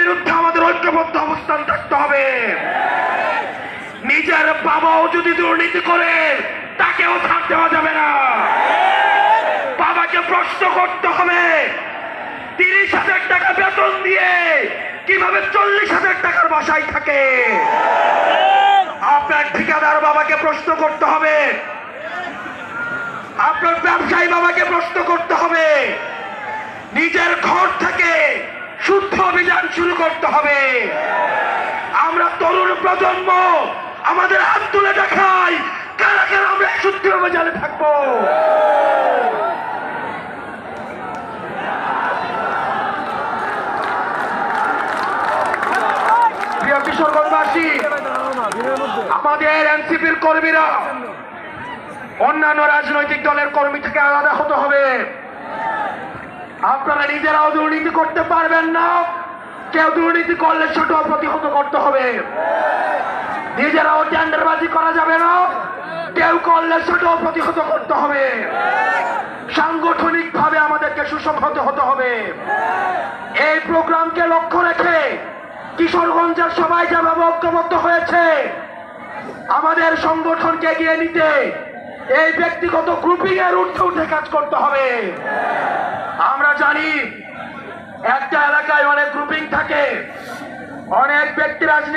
বিরুদ্ধে আমাদের ঐক্যবদ্ধ অবস্থান থাকতে হবে। নিজের বাবাও যদি দুর্নীতি করে তাকেও ছাড় দেওয়া যাবে না। বাবাকে প্রশ্ন করতে হবে 30,000 টাকা বেতন দিয়ে কিভাবে 40,000 টাকার বাসায় থাকে। আপনার ঠিকাদার বাবাকে প্রশ্ন করতে হবে, আপনার ব্যবসায়ী বাবাকে প্রশ্ন করতে হবে। নিজের ঘর থেকে শুদ্ধ অভিযান শুরু করতে হবে। আমরা তরুণ প্রজন্ম আমাদের হাত তুলে দেখাই কারা কারা আমরা শুদ্ধ অভিযানে থাকবো। প্রিয় কিশোরগঞ্জবাসী, আমাদের এনসিপির কর্মীরা অন্যান্য রাজনৈতিক দলের কর্মী থেকে আলাদা হতে হবে। আপনারা নিজেরাও দুর্নীতি করতে পারবেন না, কেউ দুর্নীতি করলে সেটাও প্রতিহত করতে হবে। নিজেরাও টেন্ডারবাজি করা যাবে না, কেউ করলে সেটাও প্রতিহত করতে হবে। সাংগঠনিক ভাবে আমাদেরকে সুসংহত হতে হবে। এই প্রোগ্রামকে লক্ষ্য রেখে কিশোরগঞ্জের সবাই যেভাবে ঐক্যবদ্ধ হয়েছে, আমাদের সংগঠনকে এগিয়ে নিতে এই ব্যক্তিগত গ্রুপিং এর ঊর্ধ্বে উঠে কাজ করতে হবে। আমরা জানি একটা এলাকায় অনেক গ্রুপিং থাকে, অনেক ব্যক্তি রাজনীতি